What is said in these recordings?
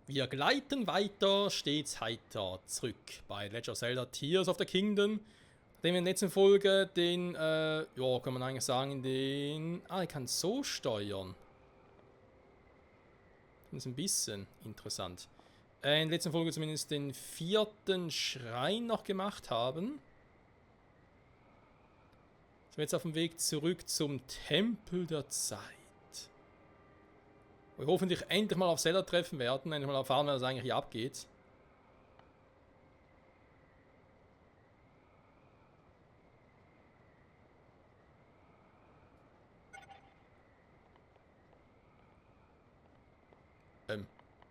Wir gleiten weiter, stets heiter zurück bei Legend of Zelda Tears of the Kingdom. Nachdem wir in der letzten Folge den, ja, kann man eigentlich sagen, ich kann so steuern. Das ist ein bisschen interessant. In der letzten Folge zumindest den 4. Schrein noch gemacht haben. Sind wir jetzt auf dem Weg zurück zum Tempel der Zeit. Wo wir hoffentlich endlich mal auf Zelda treffen werden, endlich mal erfahren, was eigentlich hier abgeht.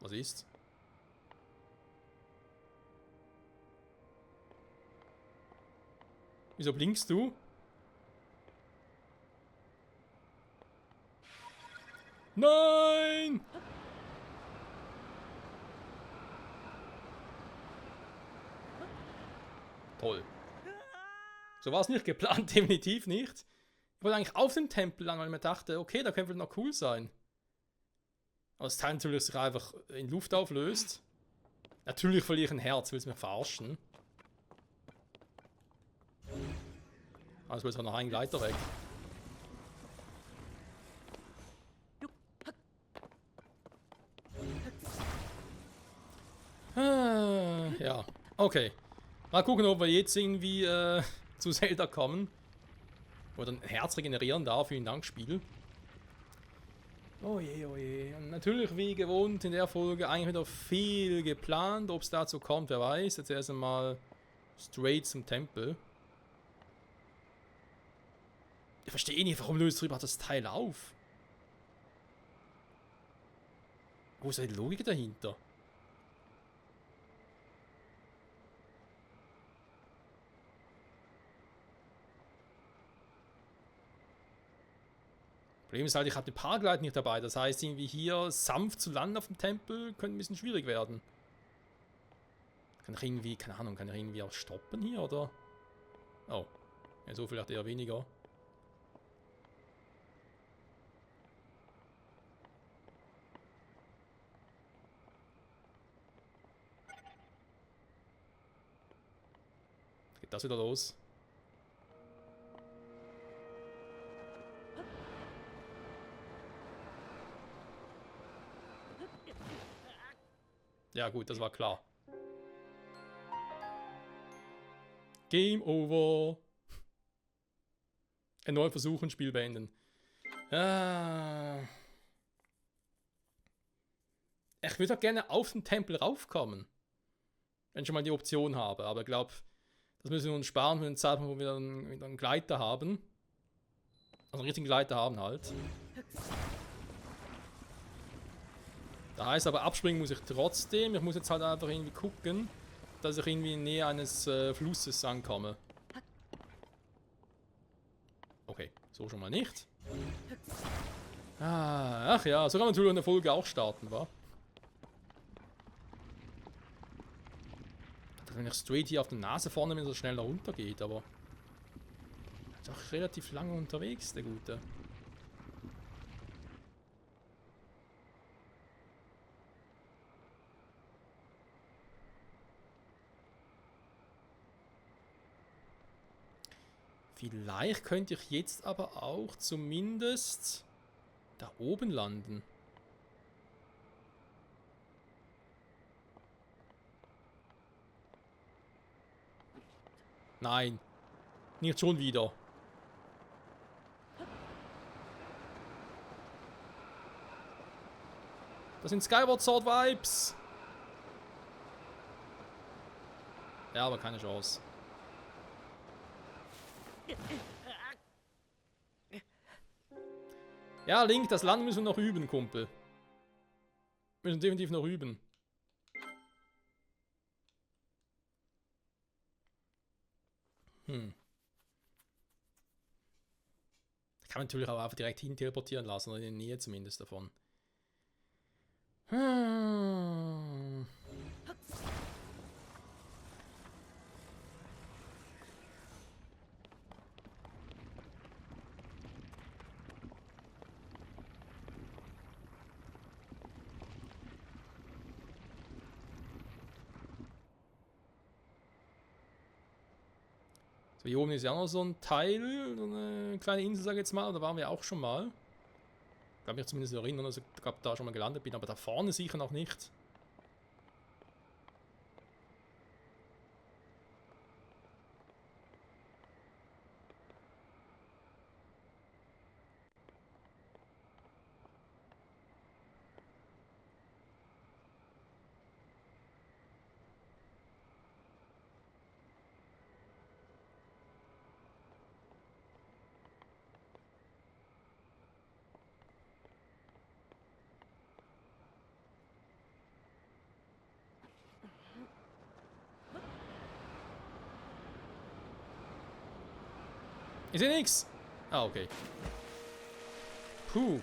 Was ist? Wieso blinkst du? Nein! Toll. So war es nicht geplant, definitiv nicht. Ich wollte eigentlich auf den Tempel lang, weil ich mir dachte, okay, da könnte noch cool sein. Aber das Teil natürlich sich einfach in Luft auflöst. Natürlich verliere ich ein Herz, will es mich verarschen. Also ist auch noch ein Gleiter weg. Ja, okay. Mal gucken, ob wir jetzt irgendwie zu Zelda kommen. Oder ein Herz regenerieren darf. Vielen Dank, Spiel. Oh je, oh je. Und natürlich, wie gewohnt, in der Folge eigentlich wieder viel geplant. Ob es dazu kommt, wer weiß. Jetzt erst einmal straight zum Tempel. Ich verstehe nicht, warum löst du überhaupt das Teil auf? Wo ist die Logik dahinter? Problem ist halt, ich habe den Paraglide nicht dabei. Das heißt, irgendwie hier sanft zu landen auf dem Tempel könnte ein bisschen schwierig werden. Kann ich irgendwie, keine Ahnung, kann ich irgendwie auch stoppen hier, oder? Oh, ja, so vielleicht eher weniger. Geht das wieder los? Ja gut, das war klar. Game over. Erneut versuchen, Spiel beenden. Ich würde auch gerne auf den Tempel raufkommen. Wenn ich schon mal die Option habe. Aber ich glaube, das müssen wir uns sparen für den Zeitpunkt, wo wir dann wieder einen Gleiter haben. Also einen richtigen Gleiter haben halt. Da heißt aber, abspringen muss ich trotzdem. Ich muss jetzt halt einfach irgendwie gucken, dass ich irgendwie in Nähe eines Flusses ankomme. Okay, so schon mal nicht. Ach ja, so kann man natürlich eine Folge auch starten, wa? Wenn ich straight hier auf der Nase vorne, wenn es schneller runtergeht, aber... Ist auch relativ lange unterwegs, der Gute. Vielleicht könnte ich jetzt aber auch zumindest da oben landen. Nein, nicht schon wieder. Das sind Skyward Sword Vibes. Ja, aber keine Chance. Ja, Link, das Land müssen wir noch üben, Kumpel. Wir müssen definitiv noch üben. Kann man natürlich auch einfach direkt hin teleportieren lassen, oder in der Nähe zumindest davon. Hier oben ist ja auch noch so ein Teil, so eine kleine Insel, sag ich jetzt mal. Da waren wir auch schon mal. Ich kann mich zumindest erinnern, dass ich da schon mal gelandet bin, aber da vorne sicher noch nicht. Ich sehe nichts. Ah, okay. Puh.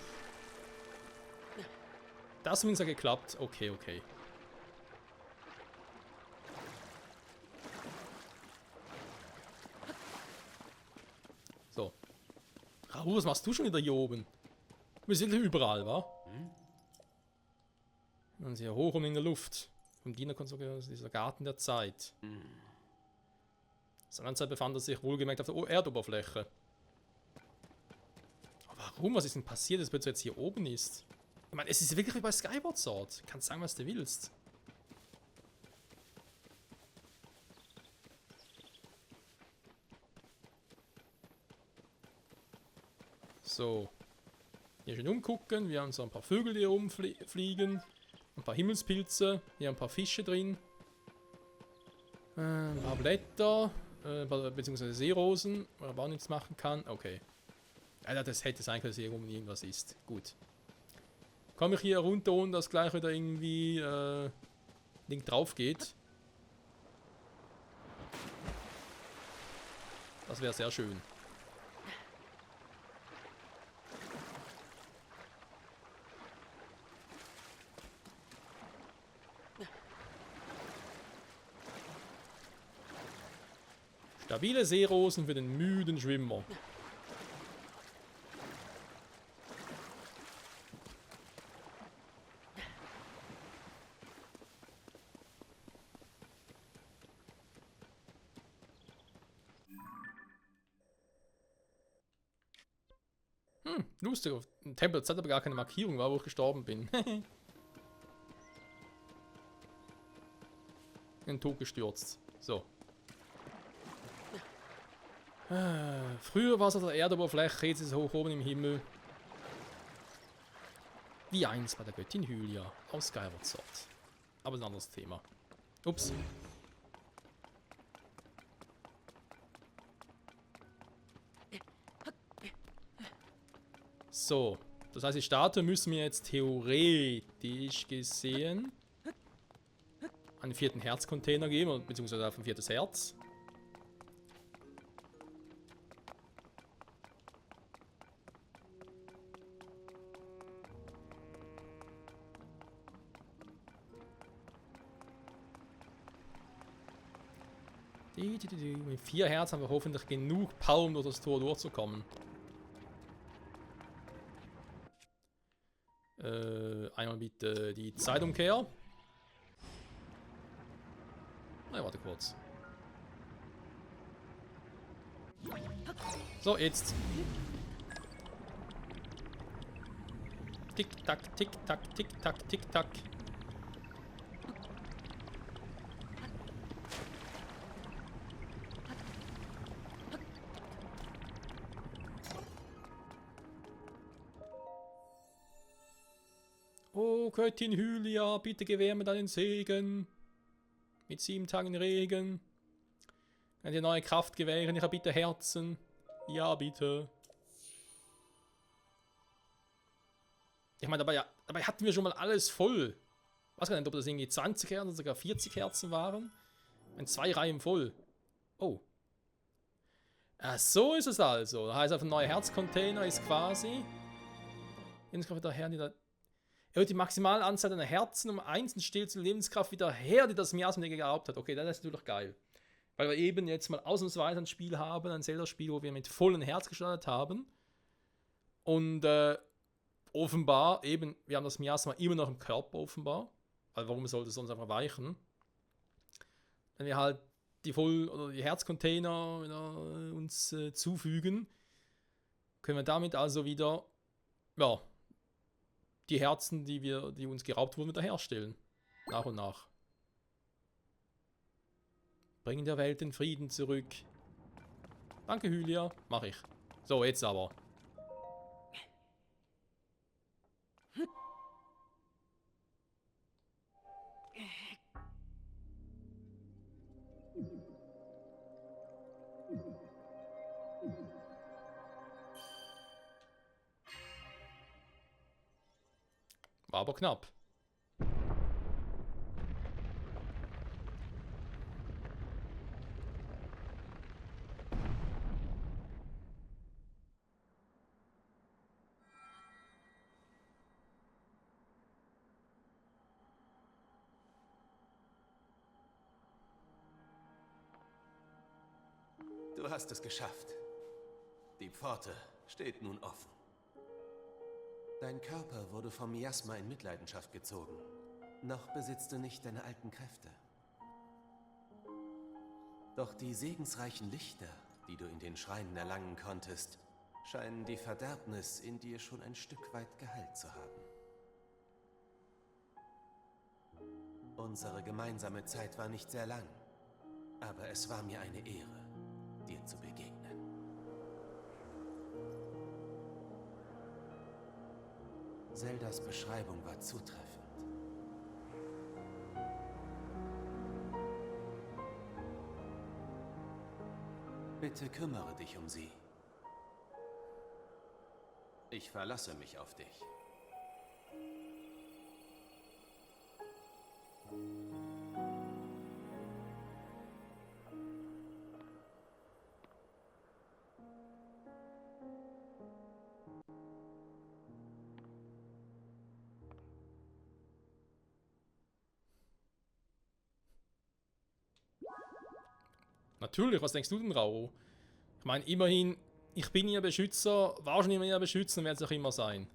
Das zumindest hat geklappt. Okay, okay. So. Raoul, was machst du schon wieder hier oben? Wir sind hier überall, wa? Dann sind wir hoch und in der Luft. Vom Dienerkonstruktion ist dieser Garten der Zeit. Zur Zeit befand er sich wohlgemerkt auf der Erdoberfläche. Aber warum? Was ist denn passiert, dass plötzlich jetzt hier oben ist? Ich meine, es ist wirklich wie bei Skyward Sword. Du kannst sagen, was du willst. So. Hier schön umgucken. Wir haben so ein paar Vögel, die hier rumfliegen. Ein paar Himmelspilze. Hier ein paar Fische drin. Ein paar Blätter. Beziehungsweise Seerosen. Wo man auch nichts machen kann. Okay. Alter, das hätte sein können, dass hier oben irgendwas ist. Gut. Komme ich hier runter, ohne dass gleich wieder irgendwie Ding drauf geht? Das wäre sehr schön. Stabile Seerosen für den müden Schwimmer. Lustig. Auf dem Tempel hat aber gar keine Markierung, war, wo ich gestorben bin. In den Tod gestürzt. So. Früher war es auf der Erdoberfläche, jetzt ist es hoch oben im Himmel. Wie einst bei der Göttin Hylia aus Skyward Sword. Aber ein anderes Thema. Ups. So, das heißt, die Statue müssen wir jetzt theoretisch gesehen einen vierten Herzcontainer geben, beziehungsweise auf ein viertes Herz. Mit 4 Herz haben wir hoffentlich genug Power, um durch das Tor durchzukommen. Einmal bitte die Zeitumkehr. Na, warte kurz. So, jetzt. Tick, tack, tick, tack, tick, tack, tick, tack. Oh, Göttin Hylia, bitte gewähr mir deinen Segen. Mit 7 Tagen Regen. Kann dir neue Kraft gewähren, ich habe bitte Herzen. Ja, bitte. Ich meine, dabei hatten wir schon mal alles voll. Ich weiß gar nicht, ob das irgendwie 20 Herzen oder sogar 40 Herzen waren. Und 2 Reihen voll. Oh. Ah, so ist es also. Das heißt, auf ein neuer Herzcontainer ist quasi. Lebenskraft wieder her, die da. Erhöht die maximale Anzahl deiner Herzen um 1 und stellt die Lebenskraft wieder her, die das Miasma geraubt hat. Okay, das ist natürlich geil. Weil wir eben jetzt mal ausnahmsweise ein Spiel haben, ein Zelda-Spiel, wo wir mit vollem Herz gestartet haben. Und offenbar eben, wir haben das Miasma immer noch im Körper offenbar. Weil warum sollte es sonst einfach weichen? Wenn wir halt die Herzcontainer wieder, uns zufügen, können wir damit also wieder ja, die Herzen, die uns geraubt wurden, wiederherstellen. Nach und nach. Bringen der Welt den Frieden zurück. Danke, Hylia. Mach ich. So, jetzt aber. War aber knapp. Du hast es geschafft. Die Pforte steht nun offen. Dein Körper wurde vom Miasma in Mitleidenschaft gezogen. Noch besitzt du nicht deine alten Kräfte. Doch die segensreichen Lichter, die du in den Schreinen erlangen konntest, scheinen die Verderbnis in dir schon ein Stück weit geheilt zu haben. Unsere gemeinsame Zeit war nicht sehr lang, aber es war mir eine Ehre, dir zu begegnen. Zeldas Beschreibung war zutreffend. Bitte kümmere dich um sie. Ich verlasse mich auf dich. Natürlich, was denkst du denn, Rao? Ich meine, immerhin, ich bin ihr Beschützer, wahrscheinlich immer ihr Beschützer und werde es auch immer sein.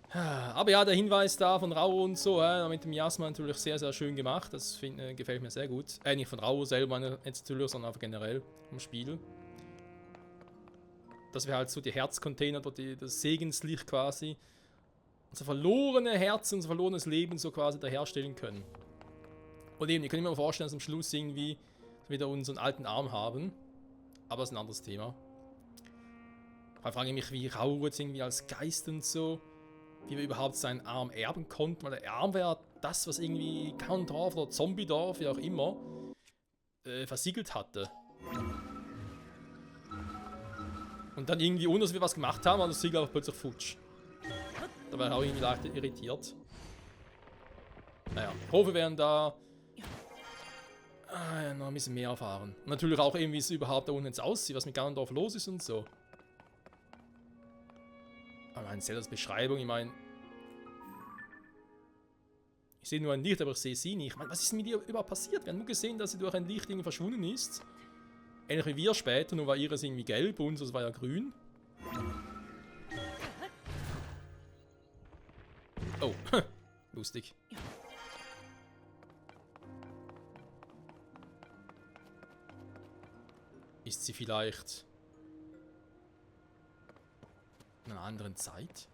Aber ja, der Hinweis da von Rao und so, mit dem Miasma natürlich sehr, sehr schön gemacht. Das gefällt mir sehr gut. Nicht von Rao selber jetzt natürlich, sondern einfach generell im Spiel. Dass wir halt so die Herzcontainer, das Segenslicht quasi, unser verlorene Herz, unser verlorenes Leben so quasi wiederherstellen können. Und eben, ich kann mir vorstellen, dass am Schluss irgendwie wieder unseren alten Arm haben. Aber das ist ein anderes Thema. Da frage ich mich, wie Rao jetzt irgendwie als Geist und so, wie wir überhaupt seinen Arm erben konnten, weil der Arm wäre das, was irgendwie Ganondorf oder Zombiedorf, wie auch immer, versiegelt hatte. Und dann irgendwie, ohne dass wir was gemacht haben, war das Siegel einfach plötzlich futsch. Da war ich auch irgendwie leicht irritiert. Naja, ich hoffe, wir werden da noch ein bisschen mehr erfahren. Und natürlich auch eben, wie es überhaupt da unten jetzt aussieht, was mit Ganondorf los ist und so. Aber meine Zeldas Beschreibung, ich meine... Ich sehe nur ein Licht, aber ich sehe sie nicht. Ich meine, was ist mit ihr überhaupt passiert? Wir haben nur gesehen, dass sie durch ein Licht irgendwie verschwunden ist. Ähnlich wie wir später, nur war ihres irgendwie gelb und unseres war ja grün. Oh, lustig. Ist sie vielleicht in einer anderen Zeit?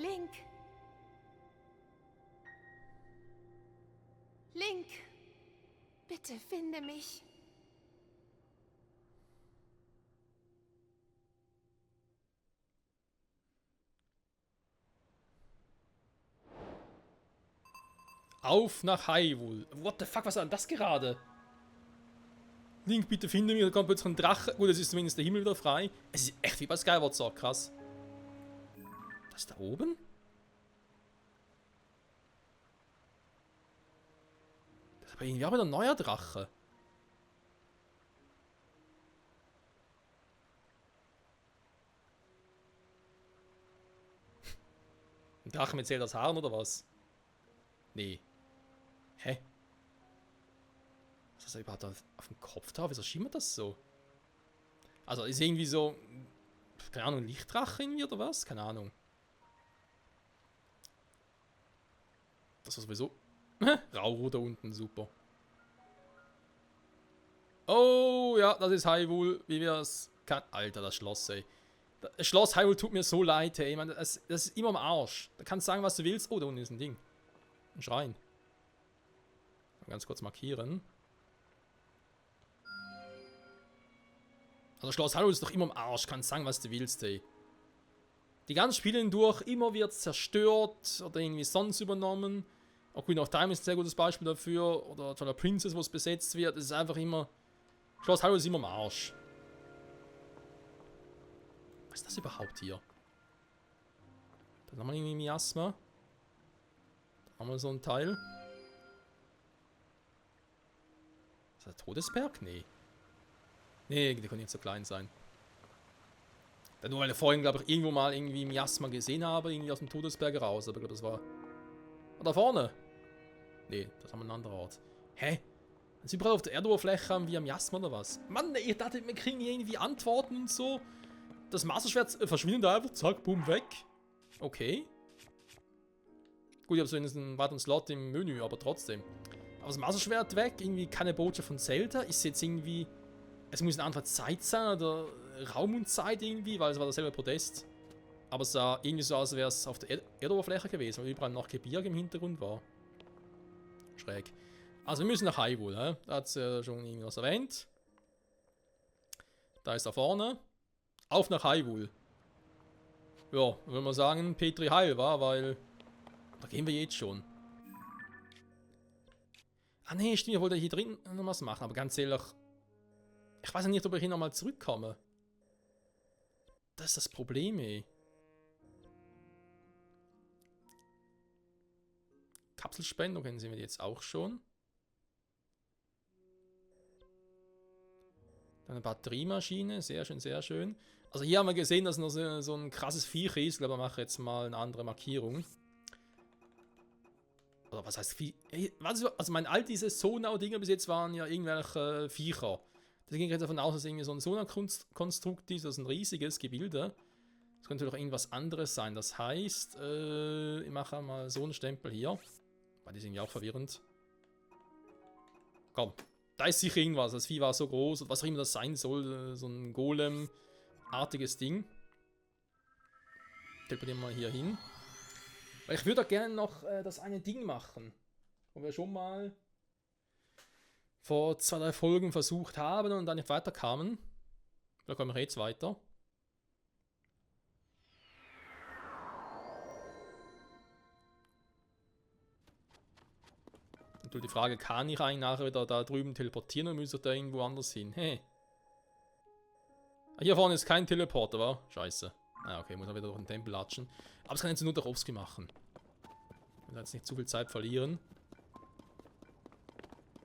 Link. Link, bitte finde mich. Auf nach Hyrule. What the fuck, was war denn das gerade? Link, bitte finde mich. Da kommt plötzlich ein Drache. Gut, es ist zumindest der Himmel wieder frei. Es ist echt wie bei Skyward Sword, krass. Das ist da oben? Das ist aber irgendwie auch wieder ein neuer Drache. Ein Drache mit Zeldas Haaren oder was? Nee. Hä? Was ist das überhaupt auf dem Kopf drauf? Wieso schimmert das so? Also ist irgendwie so, keine Ahnung, Lichtdrache irgendwie oder was? Keine Ahnung. Das war sowieso... Rauru da unten, super. Oh, ja, das ist Hyrule, wie wir es... Alter, das Schloss, ey. Das Schloss Hyrule tut mir so leid, ey. Ich meine, das ist immer am Arsch. Da kannst du sagen, was du willst. Oh, da unten ist ein Ding. Ein Schrein. Ganz kurz markieren. Also Schloss Hyrule ist doch immer am Arsch. Kannst sagen, was du willst, ey. Die ganzen Spiele hindurch, immer wird zerstört oder irgendwie sonst übernommen. Auch Queen of Time ist ein sehr gutes Beispiel dafür. Oder Twilight Princess, wo es besetzt wird. Es ist einfach immer... Schloss Hyrule ist immer am Arsch. Was ist das überhaupt hier? Dann haben wir irgendwie Miasma. Da haben wir so ein Teil. Ist das der Todesberg? Nee. Nee, der kann nicht so klein sein. Dann nur weil ich vorhin, glaube ich, irgendwo mal irgendwie Miasma gesehen habe, irgendwie aus dem Todesberg raus. Aber ich glaube, das war... Da vorne. Nee, das haben wir einen anderen Ort. Hä? Wenn sie überall auf der Erdoberfläche haben wie am Miasma oder was? Mann, ich dachte, wir kriegen hier irgendwie Antworten und so. Das Masterschwert verschwindet einfach, zack, boom, weg. Okay. Gut, ich habe zumindest einen weiteren Slot im Menü, aber trotzdem. Aber das Masterschwert weg, irgendwie keine Botschaft von Zelda. Ist jetzt irgendwie... Es muss eine andere Zeit sein oder Raum und Zeit irgendwie, weil es war derselbe Podest. Aber es sah irgendwie so aus, als wäre es auf der Erdoberfläche gewesen, weil überall noch Gebirge im Hintergrund war. Schräg. Also wir müssen nach Hyrule, da hat es schon irgendwas erwähnt. Da ist da vorne. Auf nach Hyrule. Ja, würde man sagen, Petri Heil war, weil... Da gehen wir jetzt schon. Ah ne, stimmt, ich wollte hier drin noch was machen, aber ganz ehrlich... Ich weiß nicht, ob ich hier nochmal zurückkomme. Das ist das Problem, ey. Kapselspendung kennen Sie mir jetzt auch schon. Dann eine Batteriemaschine, sehr schön, sehr schön. Also hier haben wir gesehen, dass noch so ein krasses Viech ist. Ich glaube, ich mache jetzt mal eine andere Markierung. Oder was heißt Viech? Also mein all diese Sonau-Dinger bis jetzt waren ja irgendwelche Viecher. Deswegen gehe ich jetzt davon aus, dass es irgendwie so ein Sonau-Konstrukt ist, das ist ein riesiges Gebilde. Das könnte doch irgendwas anderes sein. Das heißt, ich mache mal so einen Stempel hier. Weil die sind ja auch verwirrend. Komm, da ist sicher irgendwas. Das Vieh war so groß und was auch immer das sein soll. So ein Golem-artiges Ding. Teleportieren wir mal hier hin. Weil ich würde da gerne noch das eine Ding machen. Wo wir schon mal vor 2, 3 Folgen versucht haben und dann nicht weiterkamen. Da kommen wir jetzt weiter. Und die Frage, kann ich eigentlich nachher wieder da drüben teleportieren oder müsste ich da irgendwo anders hin? Hey. Hier vorne ist kein Teleporter, wa? Scheiße. Ah, okay, muss man wieder durch den Tempel latschen. Aber das kann jetzt nur der Owski machen. Ich will jetzt nicht zu viel Zeit verlieren.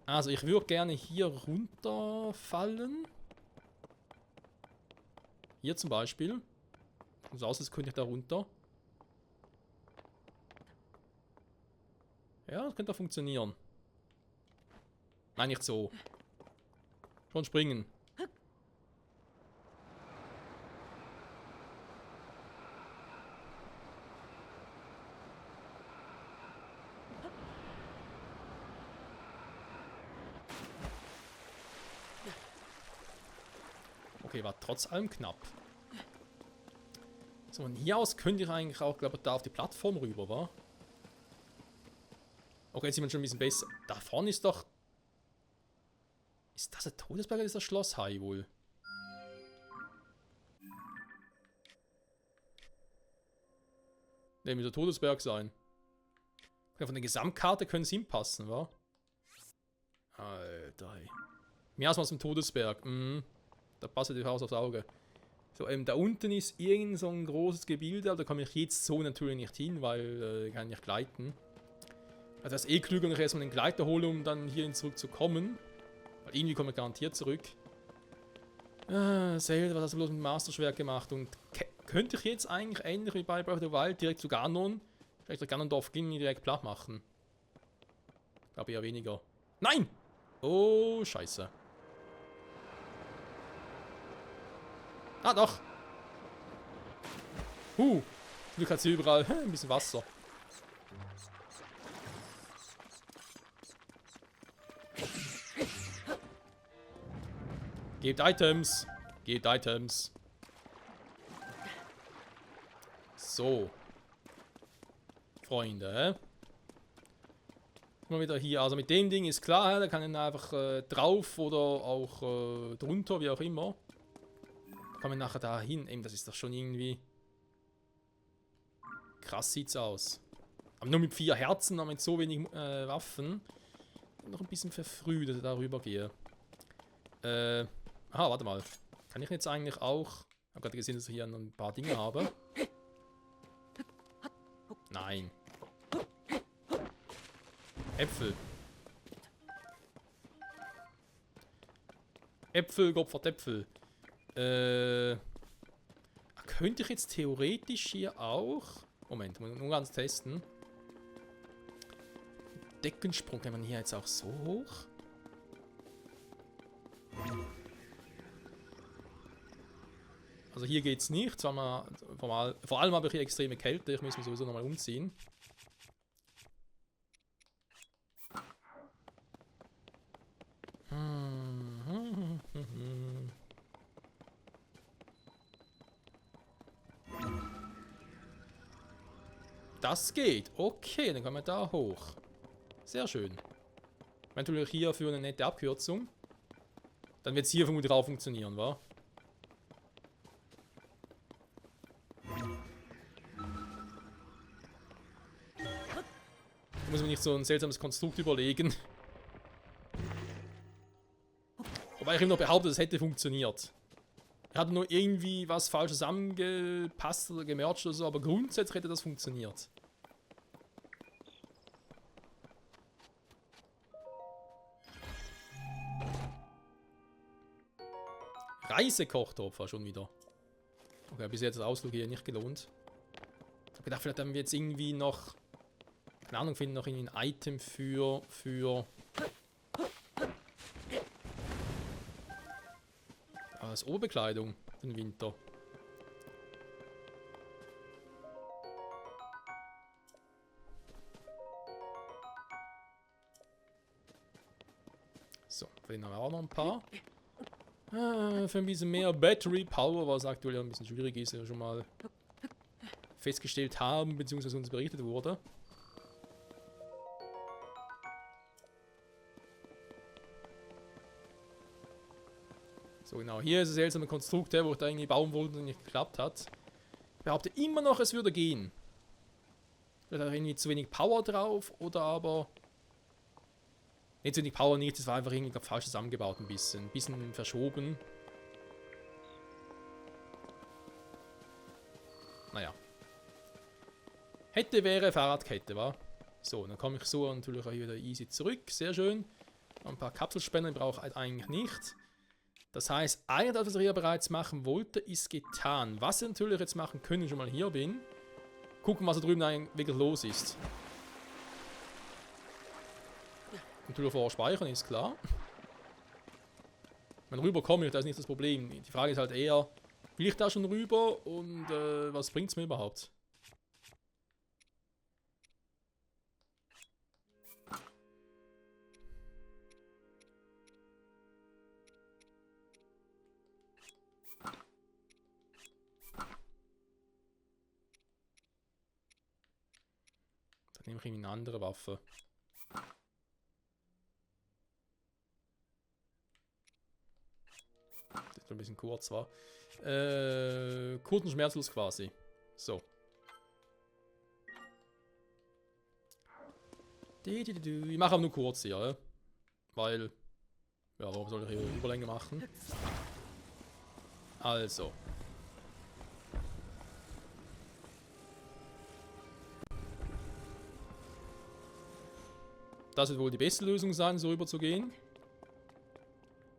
Also, ich würde gerne hier runterfallen. Hier zum Beispiel. So aus, als könnte ich da runter. Ja, das könnte auch funktionieren. Nein, nicht so. Schon springen. Okay, war trotz allem knapp. So, von hier aus könnte ich eigentlich auch, glaube ich, da auf die Plattform rüber, wa? Okay, jetzt sind wir schon ein bisschen besser. Da vorne ist doch... Ist das ein Todesberg oder ist das Schloss Hyrule? Ne, müsste der Todesberg sein. Ja, von der Gesamtkarte können sie hinpassen, wa? Alter, ey. Mehr als was im Todesberg. Da passt die Haus aufs Auge. So, da unten ist irgend so ein großes Gebilde, aber da komme ich jetzt so natürlich nicht hin, weil ich kann nicht gleiten. Also das ist eh klüger, wenn ich erstmal den Gleiter hole, um dann hierhin zurückzukommen. Weil irgendwie komme ich garantiert zurück. Zelda, was hast du bloß mit dem Masterschwert gemacht? Und könnte ich jetzt eigentlich ähnlich wie bei Breath of the Wild direkt zu Ganon, vielleicht Ganondorf gegen ihn direkt platt machen? Ich glaube eher weniger. Nein! Oh, scheiße. Ah, doch! Glück hat sie überall ein bisschen Wasser. Gebt Items! Gebt Items! So. Freunde. Mal wieder hier. Also mit dem Ding ist klar, da kann ich einfach drauf oder auch drunter, wie auch immer. Kann man nachher da hin. Eben, das ist doch schon irgendwie... Krass sieht's aus. Aber nur mit 4 Herzen, aber mit so wenig Waffen. Noch ein bisschen verfrüht, dass ich da rüber gehe. Aha, warte mal. Kann ich jetzt eigentlich auch... Ich habe gerade gesehen, dass ich hier ein paar Dinge habe. Nein. Äpfel. Äpfel, Gott Äpfel. Könnte ich jetzt theoretisch hier auch... Moment, muss ich nur ganz testen. Deckensprung, kann man hier jetzt auch so hoch? Also hier geht's nicht. Vor allem habe ich hier extreme Kälte. Ich muss mich sowieso nochmal umziehen. Das geht. Okay, dann kommen wir da hoch. Sehr schön. Natürlich hier für eine nette Abkürzung. Dann wird es hier vermutlich auch funktionieren, wa? Da muss man nicht so ein seltsames Konstrukt überlegen. Wobei ich immer noch behaupte, es hätte funktioniert. Er hatte nur irgendwie was falsch zusammengepasst oder gemercht oder so, aber grundsätzlich hätte das funktioniert. Reisekochtopf war schon wieder. Okay, bis jetzt der Ausflug hier nicht gelohnt. Ich habe gedacht, vielleicht haben wir jetzt irgendwie noch... Keine Ahnung, finden noch irgendwie ein Item für als Oberbekleidung für den Winter. So, für den haben wir auch noch ein paar. Für ein bisschen mehr Battery Power, was aktuell ein bisschen schwierig ist, ja schon mal festgestellt haben, beziehungsweise uns berichtet wurde. So genau, hier ist ein seltsamer Konstrukt, wo ich da irgendwie bauen wollte und nicht geklappt hat. Ich behaupte immer noch, es würde gehen. Da hat irgendwie zu wenig Power drauf oder aber... Nicht zu wenig Power nicht, das war einfach irgendwie falsch zusammengebaut ein bisschen. Ein bisschen verschoben. Naja. Hätte, wäre Fahrradkette, wa? So, dann komme ich so natürlich auch wieder easy zurück. Sehr schön. Ein paar Kapselspender brauche ich eigentlich nicht. Das heißt, eigentlich das, was ich hier bereits machen wollte, ist getan. Was ich natürlich jetzt machen können, wenn ich schon mal hier bin. Gucken, was da drüben eigentlich wirklich los ist. Natürlich vorher speichern, ist klar. Wenn rüber komme ich, das ist nicht das Problem. Die Frage ist halt eher, will ich da schon rüber und was bringt es mir überhaupt? nehme ich eine andere Waffe. Das ist ein bisschen kurz, war. Kurz und schmerzlos quasi. So. Ich mache aber nur kurz hier, ja? Weil... Ja, warum soll ich hier Überlänge machen? Also. Das wird wohl die beste Lösung sein, so rüber zu gehen.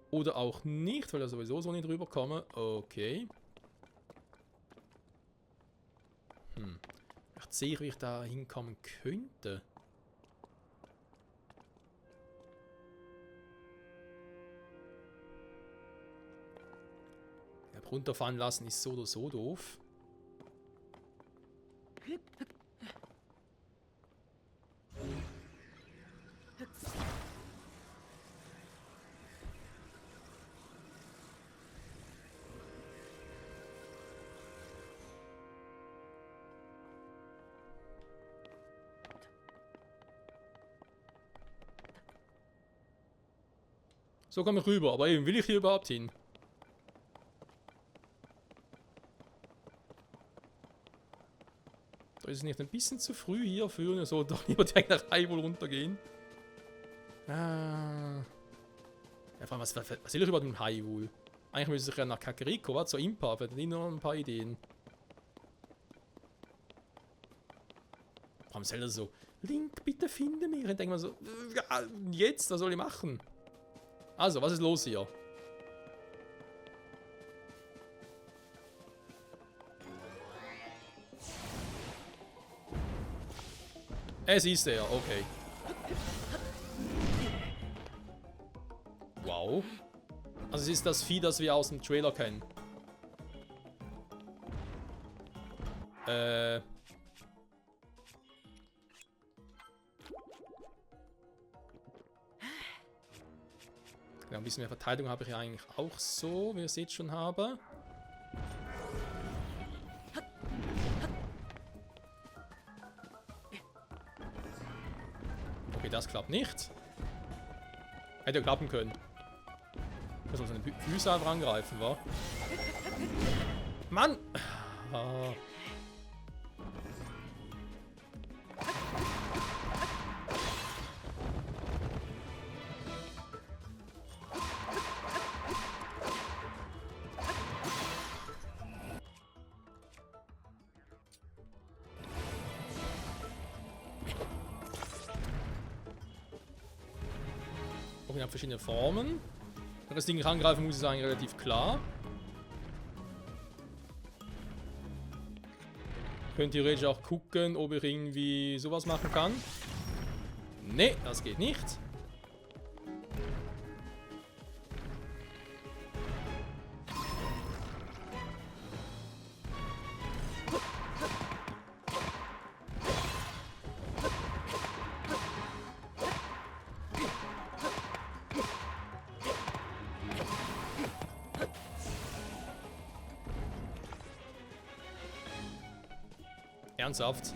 Oder auch nicht, weil er sowieso so nicht rüberkomme. Okay. Ich sehe, wie ich da hinkommen könnte. Ja, runterfallen lassen ist so oder so doof. So komme ich rüber, aber eben, will ich hier überhaupt hin? Da ist es nicht ein bisschen zu früh hier für, so doch lieber direkt nach Hai wohl runtergehen. Ja, vor allem, was will ich über den Hai wohl? Eigentlich müsste ich ja nach Kakariko, was? Zur Impa, vielleicht hat noch ein paar Ideen. Warum soll er so? Link, bitte finde mich. Ich denke mal so, ja, jetzt, was soll ich machen? Also, was ist los hier? Es ist er, okay. Wow. Also es ist das Vieh, das wir aus dem Trailer kennen. Ja, ein bisschen mehr Verteidigung habe ich eigentlich auch so, wie ihr seht schon habe. Okay, das klappt nicht. Hätte ja klappen können. Muss man seine Füße einfach angreifen, wa? Mann! Ah. Wir haben verschiedene Formen. Wenn das Ding nicht angreifen muss, ist eigentlich relativ klar. Könnt theoretisch auch gucken, ob ich irgendwie sowas machen kann. Nee, das geht nicht. Ernsthaft?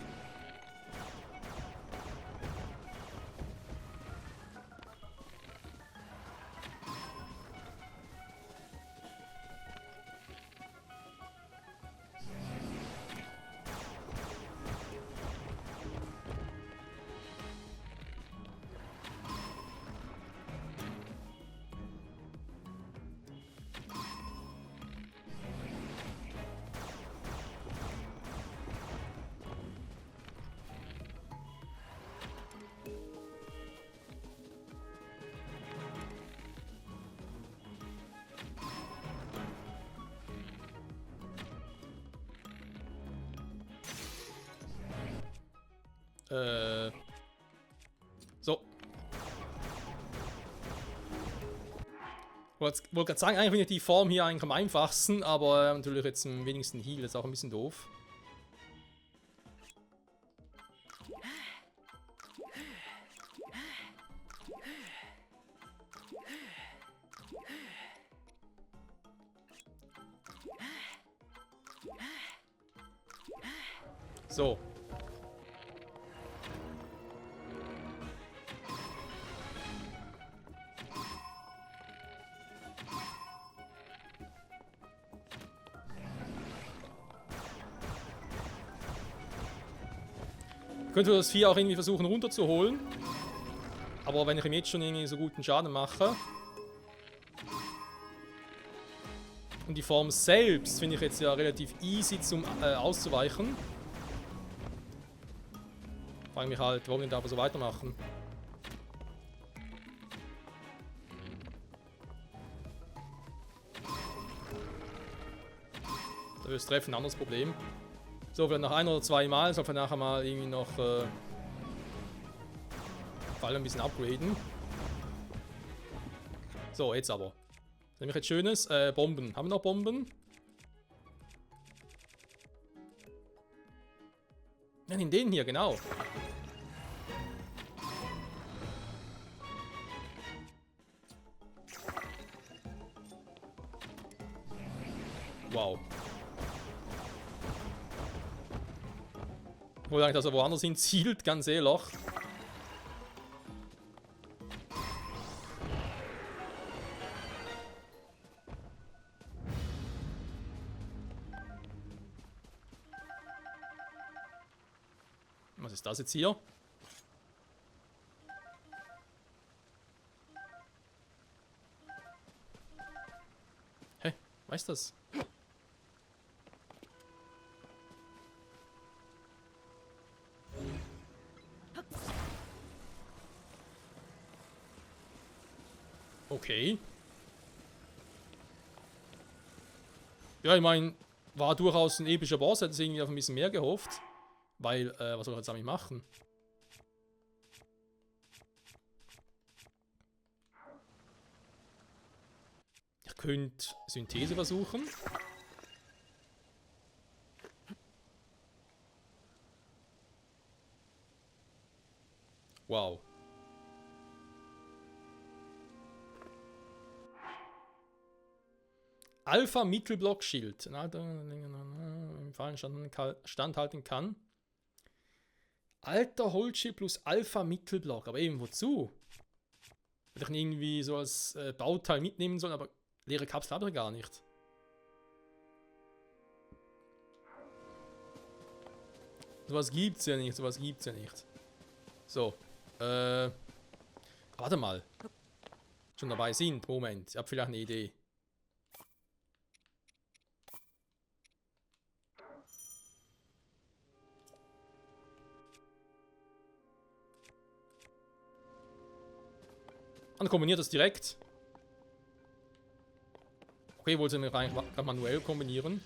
So. Wollte gerade sagen, eigentlich finde ich die Form hier eigentlich am einfachsten, aber natürlich jetzt am wenigsten Heal, ist auch ein bisschen doof. So. Könnte das Vieh auch irgendwie versuchen runterzuholen. Aber wenn ich ihm jetzt schon irgendwie so guten Schaden mache. Und die Form selbst finde ich jetzt ja relativ easy zum auszuweichen. Frage mich halt, warum wir da aber so weitermachen. Da wird das Treffen ein anderes Problem. So, vielleicht noch ein oder zwei Mal. Soll vielleicht nachher mal irgendwie noch Fall ein bisschen upgraden. So, jetzt aber. Was nehme ich jetzt Schönes? Bomben. Haben wir noch Bomben? Ja, in den hier, genau. Wow. Obwohl eigentlich, dass er woanders hin zielt, ganz ehrlich. Was ist das jetzt hier? Hä? Weißt du das? Okay. Ja, ich meine, war durchaus ein epischer Boss, hätte es irgendwie auf ein bisschen mehr gehofft. Weil, was soll ich jetzt eigentlich machen? Ich könnte Synthese versuchen. Wow. Alpha-Mittelblock-Schild. Im Fallen standhalten kann. Alter Holzschild plus Alpha-Mittelblock. Aber eben wozu? Hätte ich ihn irgendwie so als Bauteil mitnehmen sollen, aber leere Kapsel habe ich gar nicht. Sowas gibt's ja nicht, sowas gibt's ja nicht. So. Warte mal. Schon dabei sind. Moment, ich habe vielleicht eine Idee. Dann kombiniert das direkt. Okay, wollte ich eigentlich manuell kombinieren.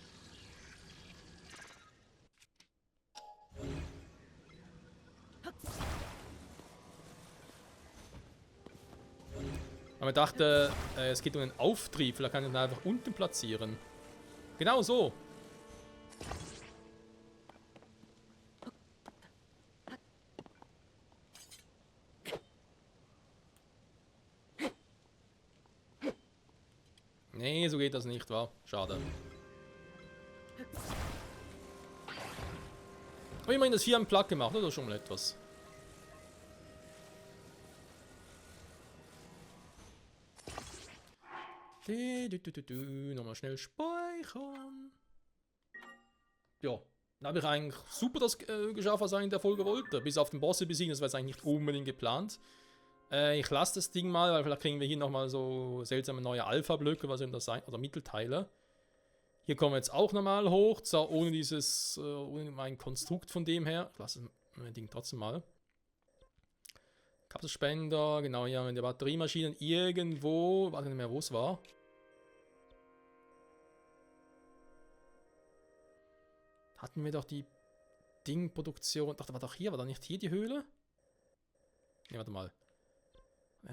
Aber ich dachte, es geht um einen Auftrieb. Vielleicht kann ich ihn einfach unten platzieren. Genau so. Nee, so geht das nicht, wa? Schade. Aber immerhin das 4 am Plug gemacht, oder schon mal etwas? Nochmal schnell speichern. Ja, dann habe ich eigentlich super das geschafft, was ich in der Folge wollte. Bis auf den Bosse besiegen, das war jetzt eigentlich nicht unbedingt geplant. Ich lasse das Ding mal, weil vielleicht kriegen wir hier nochmal so seltsame neue Alpha-Blöcke, was denn das sein, oder Mittelteile. Hier kommen wir jetzt auch nochmal hoch, zwar ohne dieses, ohne mein Konstrukt von dem her. Ich lasse das Ding trotzdem mal. Kapselspender, genau hier in der Batteriemaschinen irgendwo, weiß nicht mehr, wo es war. Hatten wir doch die Dingproduktion, ach, war doch hier, war da nicht hier die Höhle? Ne, warte mal.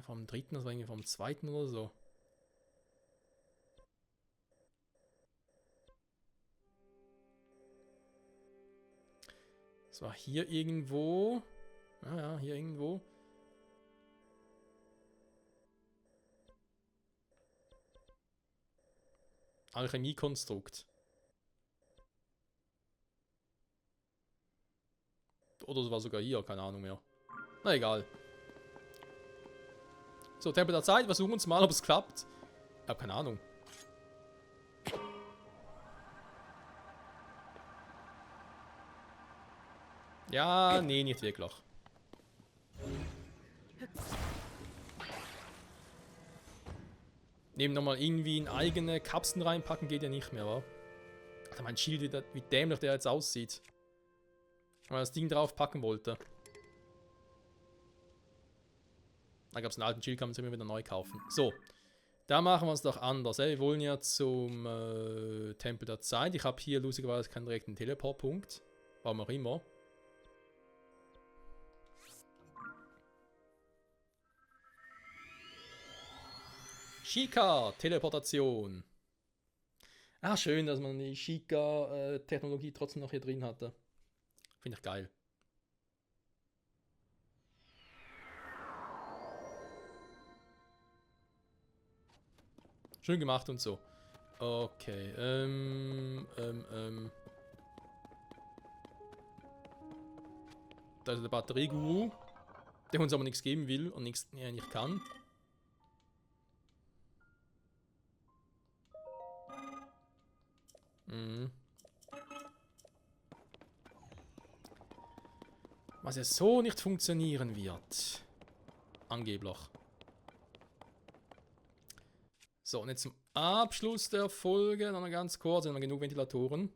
Vom dritten, das war irgendwie vom zweiten oder so. Das war hier irgendwo. Ja, hier irgendwo. Alchemiekonstrukt. Oder es war sogar hier, keine Ahnung mehr. Na egal. So, Tempel der Zeit, versuchen uns mal, ob es klappt. Ich habe keine Ahnung. Ja, nee, nicht wirklich. Neben nochmal irgendwie in eigene Kapseln reinpacken geht ja nicht mehr, wa? Alter, mein Schild, wie dämlich der jetzt aussieht. Wenn man das Ding drauf packen wollte. Da gab es einen alten Schild, kann man sich immer wieder neu kaufen. So, da machen wir es doch anders. Wir wollen ja zum Tempel der Zeit. Ich habe hier lustigerweise keinen direkten Teleportpunkt. Warum auch immer. Sheikah, Teleportation. Ah, schön, dass man die Sheikah-Technologie trotzdem noch hier drin hatte. Finde ich geil. Schön gemacht und so. Okay, Da ist der Batterieguru, der uns aber nichts geben will und nichts nicht kann. Was ja so nicht funktionieren wird. Angeblich. So, und jetzt zum Abschluss der Folge noch ganz kurz, sind wir genug Ventilatoren.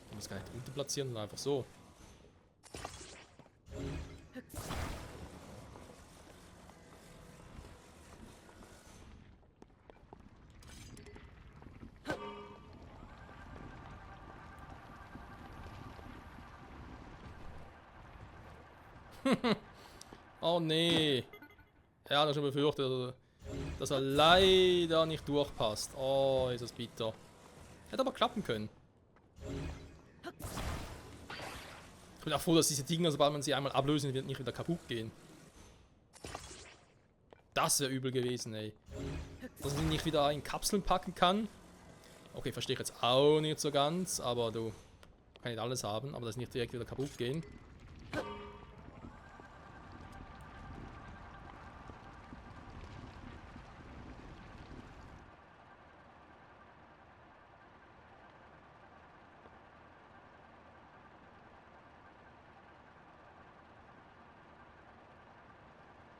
Ich muss gar nicht unten platzieren, sondern einfach so. Oh nee. Er hat schon befürchtet, dass er leider nicht durchpasst. Oh, ist das bitter. Hätte aber klappen können. Ich bin auch froh, dass diese Dinger, sobald man sie einmal ablösen wird, nicht wieder kaputt gehen. Das wäre übel gewesen, ey. Dass man sie nicht wieder in Kapseln packen kann. Okay, verstehe ich jetzt auch nicht so ganz, aber du kann nicht alles haben, aber dass sie nicht direkt wieder kaputt gehen.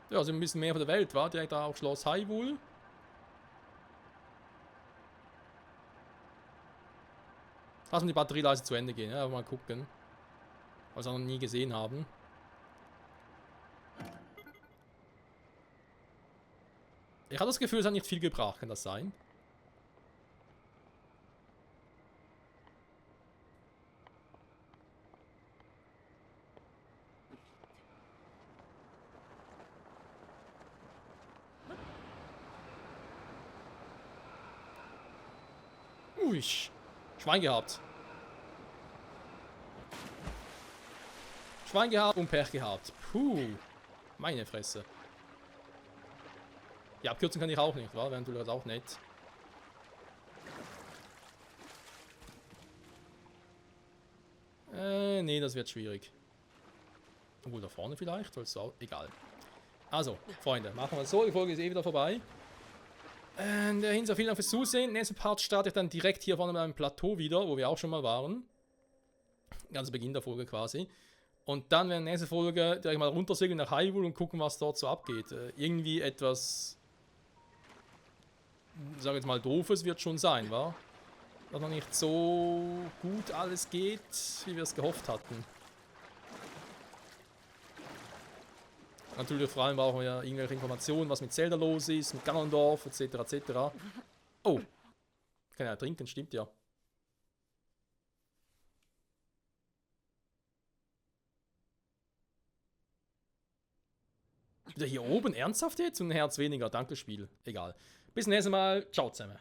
Ja, also ein bisschen mehr von der Welt, war direkt auch Schloss Hyrule. Lass mal die Batterie leise zu Ende gehen, ja, mal gucken. Was wir noch nie gesehen haben. Ich habe das Gefühl, es hat nicht viel gebracht, kann das sein? Ui, Schwein gehabt. Schwein gehabt und Pech gehabt. Puh, meine Fresse. Die Abkürzung kann ich auch nicht, wa? Wäre natürlich auch nett. Nee, das wird schwierig. Obwohl da vorne vielleicht, weil es so, egal. Also, Freunde, machen wir es so. Die Folge ist eh wieder vorbei. In der Hinsicht vielen Dank fürs Zusehen. Nächster Part starte ich dann direkt hier vorne beim Plateau wieder, wo wir auch schon mal waren. Ganz Beginn der Folge quasi. Und dann werden nächste Folge direkt mal runtersegeln nach Hyrule und gucken, was dort so abgeht. Irgendwie etwas, sag jetzt mal, doofes wird schon sein, wa? Dass noch nicht so gut alles geht, wie wir es gehofft hatten. Natürlich vor allem brauchen wir ja irgendwelche Informationen, was mit Zelda los ist, mit Ganondorf, etc. etc. Oh, kann ja trinken, stimmt ja. Wieder hier oben, ernsthaft jetzt? Und ein Herz weniger, danke Spiel. Egal. Bis nächstes Mal, ciao zusammen.